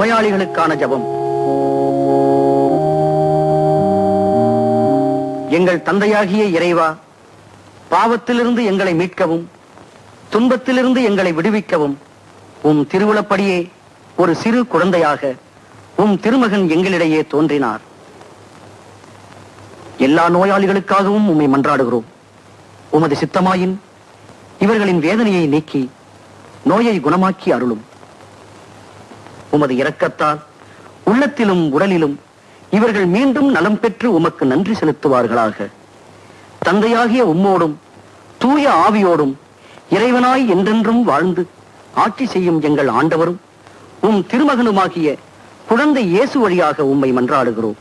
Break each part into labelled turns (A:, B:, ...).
A: நோயாளிகளுக்கான ஜெபம். எங்கள் தந்தையாகிய இறைவா, பாவத்திலிருந்து எங்களை மீட்கவும் துன்பத்திலிருந்து எங்களை விடுவிக்கவும் உம் திருவுளப்படியே ஒரு சிறு குழந்தையாக உம் திருமகன் எங்களிடையே தோன்றினார். எல்லா நோயாளிகளுக்காகவும் உம்மை மன்றாடுகிறோம். உமது சித்தமாயின் இவர்களின் வேதனையை நீக்கி நோயை குணமாக்கி அருளும். உமது இரக்கத்தால் உள்ளத்திலும் உடலிலும் இவர்கள் மீண்டும் நலம் பெற்று உமக்கு நன்றி செலுத்துவார்களாக. தந்தையாகிய உம்மோடும் தூய ஆவியோடும் இறைவனாய் என்றென்றும் வாழ்ந்து ஆட்சி செய்யும் எங்கள் ஆண்டவரும் உம் திருமகனுமாகிய குழந்தை இயேசு வழியாக உம்மை மன்றாடுகிறோம்.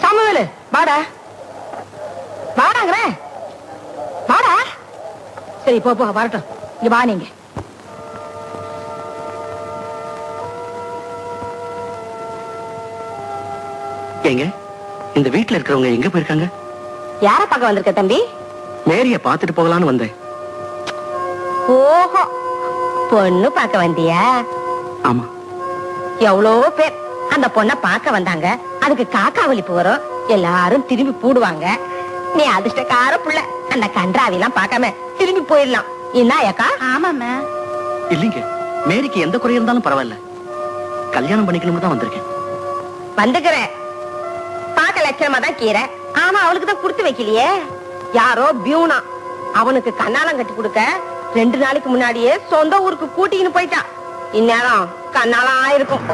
B: சாமுவேலு, வாடா வாடாங்கிறேன், வாடா. சரி போ வரட்டும். இங்க வா. நீங்க
A: ஏங்க, இந்த வீட்டுல இருக்கிறவங்க எங்க போயிருக்காங்க?
B: யார பார்க்க வந்திருக்க தம்பி?
A: மேரிய பாத்துட்டு போகலான்னு வந்தேன்.
B: ஓஹோ, பொண்ணு பார்க்க வந்தியா?
A: ஆமா.
B: எவ்வளோ பேர் அந்த பொண்ணை பார்க்க வந்தாங்க. அதுக்கு காக்கா வலிப்பு வரும், எல்லாரும் திரும்பி போடுவாங்க. நீ அதிர்ஷ்டக்கார புள்ள, அந்த கன்றாவிலாம் பார்க்காம திரும்பி போயிடலாம். என்ன ஏக்கா? ஆமாம்மா.
A: இல்லைங்க, மேரிக்கு எந்த குறை இருந்தாலும் பரவாயில்ல, கல்யாணம் பண்ணிக்கணும்னு தான் வந்திருக்கேன்.
B: வந்துக்கிறேன். பார்க்க லட்சணமா தான் கீரை. ஆமா, அவளுக்கு தான் கொடுத்து வைக்கலையே. யாரோ பியூனா அவனுக்கு கண்ணாலம் கட்டி கொடுக்க 2 நாளைக்கு முன்னாடியே சொந்த ஊருக்கு கூட்டின்னு போயிட்டா. இந்நேரம் கண்ணாலம் ஆயிருக்கும்.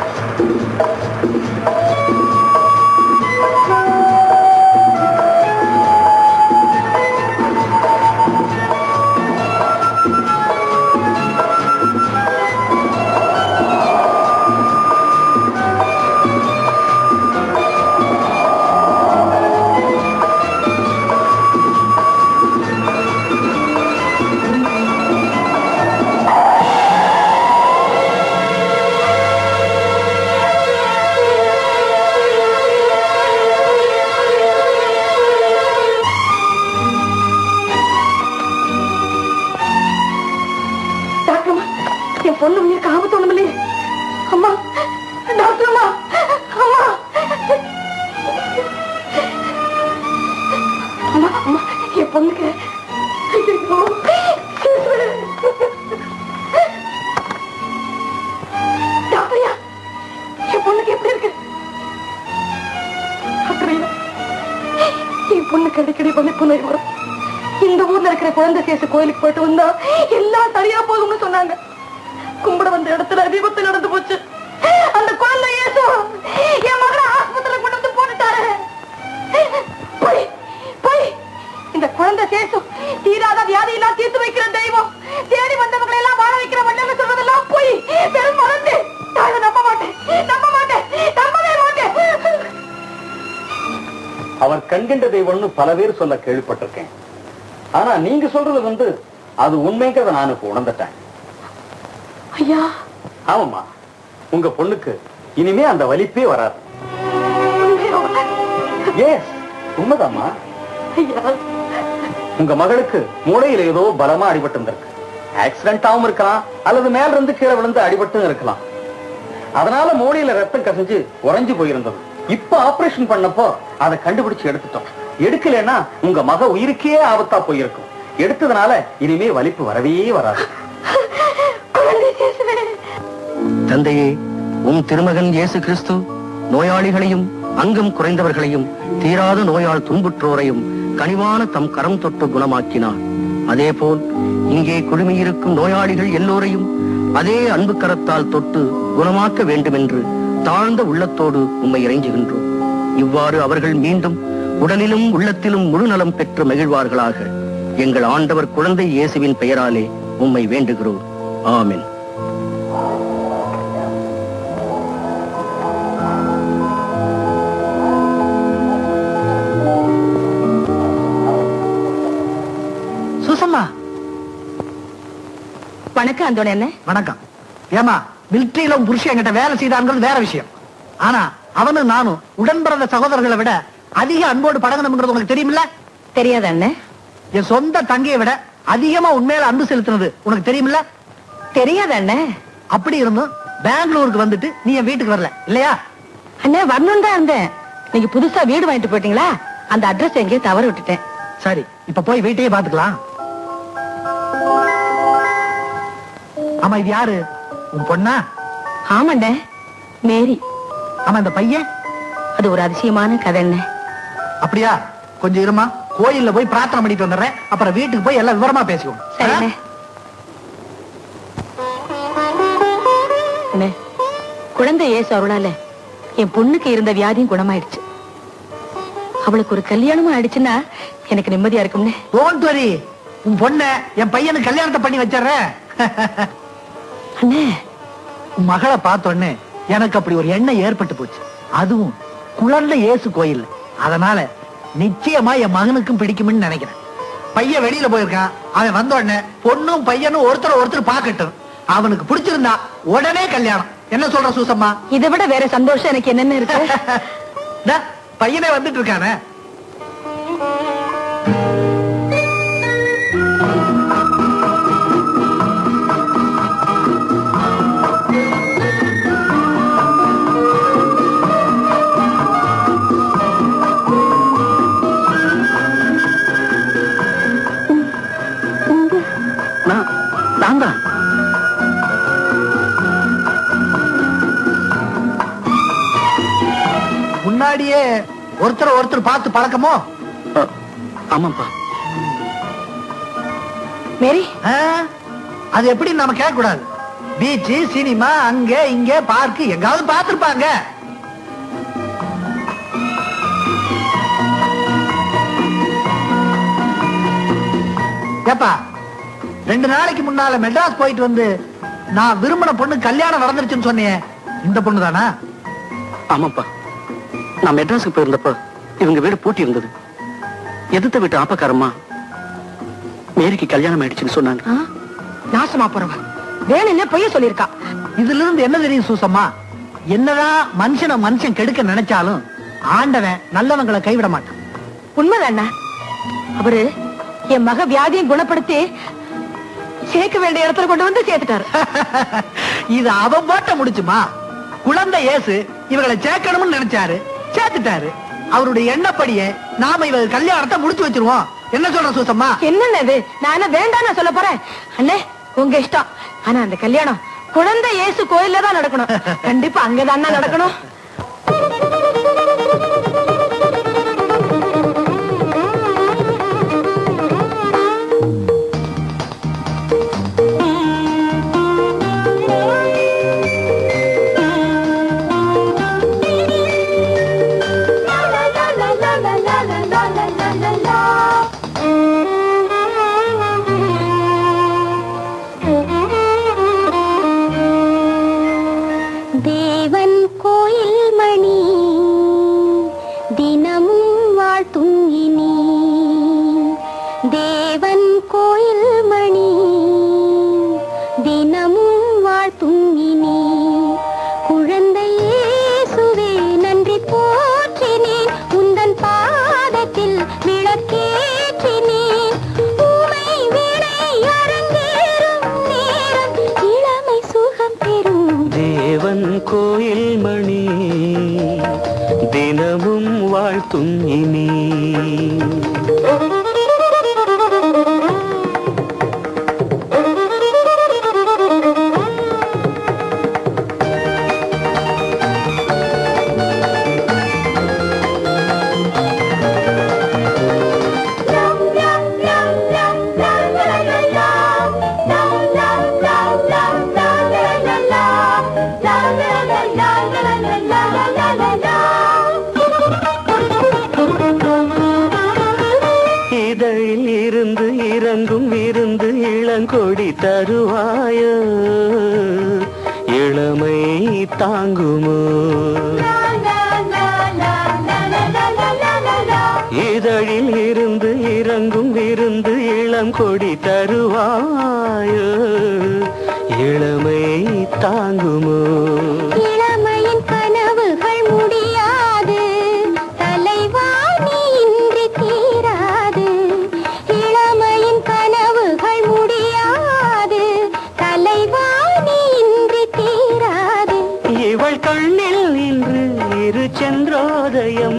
B: பொண்ணு உயிருக்கு ஆபத்து ஒண்ணுமில்லையே. அம்மா, டாக்டர் அம்மா, அம்மா, அம்மா, அம்மா, என் பொண்ணுக்கு டாக்டரியா, என் பொண்ணுக்கு எப்படி இருக்கு? டாக்டரியா, என் பொண்ணுக்கு அடிக்கடி வலிப்பு நோய் வரும். இந்த ஊர்ல இருக்கிற குழந்தை சேசு கோயிலுக்கு போயிட்டு வந்தா எல்லாம் சரியா போகும்னு சொன்னாங்க. கும்பிட வந்த இடத்துல விபத்து நடந்து போச்சு. அந்த குழந்தை இயேசு என் மகளை ஆஸ்பத்திரியில கொண்டு வந்து போட்டுட்டாரு. போய் போய் இந்த குழந்தை சேசு தீராத வியாதி எல்லாம் தீர்த்து வைக்கிற தெய்வம், தேடி வந்தவங்களை எல்லாம் வாழ வைக்கிற வல்லன்னு சொல்றதெல்லாம் போய் பெரும் மறந்து நம்ப மாட்டேன், நம்ப மாட்டேன், நம்பவே மாட்டேன்.
A: அவர் கண்கண்ட தெய்வம்னு பல பேர் சொல்ல கேள்விப்பட்டிருக்கேன். ஆனா நீங்க சொல்றது அது உண்மைங்கிறத நான் இப்ப உணர்ந்துட்டேன்.
B: ஐயா,
A: ஆமாம்மா, உங்க பொண்ணுக்கு இனிமே அந்த வலிப்பே வராது. உண்மைதாம்மா. உங்க மகளுக்கு மூளையில ஏதோ பலமா அடிபட்டு இருந்திருக்கு. ஆக்சிடென்டாவும் இருக்கலாம், அல்லது மேல இருந்து கீழே விழுந்து அடிபட்டும் இருக்கலாம். அதனால மூளையில ரத்தம் கசிஞ்சு உறைஞ்சு போயிருந்தது. இப்ப ஆபரேஷன் பண்ணப்போ அதை கண்டுபிடிச்சு எடுத்துட்டோம். எடுக்கலன்னா உங்க மக உயிருக்கே ஆபத்தா போயிருக்கும். எடுத்ததுனால இனிமே வலிப்பு வரவே வராது. தந்தையே, உம் திருமகன் இயேசு கிறிஸ்து நோயாளிகளையும் அங்கம் குறைந்தவர்களையும் தீராத நோயால் துன்புற்றோரையும் கனிவான தம் கரம் தொட்டு குணமாக்கினார். அதேபோல் இங்கே குழுமியிருக்கும் நோயாளிகள் எல்லோரையும் அதே அன்பு கரத்தால் தொட்டு குணமாக்க வேண்டும் என்று தாழ்ந்த உள்ளத்தோடு உம்மை இறைஞ்சுகின்றோம். இவ்வாறு அவர்கள் மீண்டும் உடலிலும் உள்ளத்திலும் முழு நலம் பெற்று மகிழ்வார்களாக. எங்கள் ஆண்டவர் குழந்தை இயேசுவின் பெயராலே உம்மை வேண்டுகிறோம். ஆமென்.
B: சுசம்மா, வணக்கம். அந்தோட என்ன?
C: வணக்கம். ஏமா, மிலிட்டரியில புருஷன் என்கிட்ட வேலை செய்தாங்கிறது வேற விஷயம். ஆனா அவனும் நானும் உடன் பிறந்த சகோதரர்களை விட அதிக அன்போடு பழகணும்ங்கிறது உனக்கு தெரியுமில்ல?
B: தெரியாத அண்ணன்?
C: என் சொந்த தங்கையை விட அதிகமா உண்மையில அன்பு செலுத்தினது உனக்கு தெரியுமில்ல?
B: தெரியாத அண்ணன்?
C: அப்படி இருந்தும் பெங்களூருக்கு வந்துட்டு நீ என் வீட்டுக்கு வரல இல்லையா?
B: அண்ணே, வரணும் தான் இருந்தேன். நீங்க புதுசா வீடு வாங்கிட்டு போயிட்டீங்களா? அந்த அட்ரஸ் எங்கேயோ தவற விட்டுட்டேன்.
C: சரி, இப்ப போய் வீட்டையே பாத்துக்கலாம். ஆமா, இது யாரு? உன் பொண்ணா?
B: ஆமாண்ணே, மேரி.
C: ஆமா, இந்த பையன்?
B: அது ஒரு அதிசயமான கதை.
C: அப்படியா? கொஞ்சம் இருமா, கோயில்ல போய் பிரார்த்தனை பண்ணிட்டு வந்துடுறேன். அப்புறம் வீட்டுக்கு போய் எல்லாம் விவரமா பேசுவோம்.
B: சரிண்ணே. அண்ணே, குழந்தை இயேசு அருளால என் பொண்ணுக்கு இருந்த வியாதியும் குணமாயிடுச்சு. அவளுக்கு ஒரு கல்யாணமும் ஆயிடுச்சுன்னா எனக்கு நிம்மதியா இருக்கும்னே.
C: டோன்ட் வரி, உன் பொண்ண என் பையனுக்கு கல்யாணத்தை பண்ணி வச்சிடுறேன்.
B: அண்ணே,
C: உன் மகளை பார்த்தோன்னே எனக்கு அப்படி ஒரு எண்ணம் ஏற்பட்டு போச்சு. அதுவும் குழந்தை இயேசு கோயில். அதனால நிச்சயமா என் மகனுக்கும் பிடிக்கும்னு நினைக்கிறேன். பையன் வெளியில போயிருக்கான். அவன் வந்த உடனே பொண்ணும் பையனும் ஒருத்தர் பார்க்கட்டும். அவனுக்கு பிடிச்சிருந்தா உடனே கல்யாணம். என்ன சொல்ற சூசம்மா?
B: இதை விட வேற சந்தோஷம் எனக்கு என்னென்ன இருக்கு?
C: பையனே வந்துட்டு இருக்கானே.
A: நான் தான்.
C: முன்னாடியே ஒருத்தர் பார்த்து பழக்கமோ?
A: ஆமாப்பா.
B: மேரி,
C: அது எப்படி நாம கேட்க கூடாது? பீச், சினிமா, அங்க இங்க பார்க் எங்காவது பார்த்திருப்பாங்க. ஏப்பா, 2 நாளைக்கு முன்னால மெட்ராஸ் போயிட்டு வந்து நான் விரும்பின பொண்ணு கல்யாணம் நடந்துருச்சுன்னு சொன்னேன். இந்த பொண்ணு தானா?
A: ஆமாப்பா. நான் மெட்ராஸுக்கு போயிருந்தப்ப இவங்க வீடு பூட்டி இருந்தது. எதிர்த்த வீட்டு ஆப்பக்காரம்மா மேரிக்கு கல்யாணம் ஆயிடுச்சுன்னு சொன்னாங்க.
B: நாசமா போறவன் வேணும்னே பொய்ய சொல்லிருக்கா.
C: இதுல இருந்து என்ன தெரியும் சூசம்மா? என்னதான் மனுஷன் கெடுக்க நினைச்சாலும் ஆண்டவன் நல்லவங்களை கைவிட மாட்டான்.
B: உண்மைதானே? அவரு என் மக வியாதியை குணப்படுத்தி சேர்க்க வேண்டிய இடத்துல கொண்டு வந்து சேர்த்துட்டாரு.
C: இது அவன் போட்ட முடிச்சுமா? குழந்தை இயேசு இவங்களை சேர்க்கணும்னு நினைச்சாரு, சேர்த்துட்டாரு. அவருடைய எண்ணப்படியே நாம இவங்க கல்யாணத்தை முடிச்சு வச்சிருவோம். என்ன சொல்ற சூசம்மா?
B: என்னது? நான் என்ன வேண்டாம் சொல்ல போறேன்? அண்ணே, உங்க இஷ்டம். ஆனா அந்த கல்யாணம் குழந்தை இயேசு கோயில்ல தான் நடக்கணும். கண்டிப்பா அங்கதான் நடக்கணும்.
D: தேவன் கோயில் மணி தினமும் வாழ்த்தும் இனி. தேவன் கோயில் மணி தினமும் வாழ்த்தும் இனி. குழந்தை இயேசுவே நன்றி போற்றினேன், உந்தன் பாதத்தில் விளக்கேற்றினேன். ஊமை வினை அரங்கேறும் நேரம் இளமை சுகம் பெறும்.
A: தேவன் கோயில் மணி தினமும் வாழ்த்தும் இனி. இதழில் இருந்து இறங்கும் விருந்து இளங்கொடி தருவாயோ, இளமை தாங்குமோ? இதழில் இருந்து இறங்கும் விருந்து இளங்கொடி தருவாயோ, இளமை தாங்குமோ?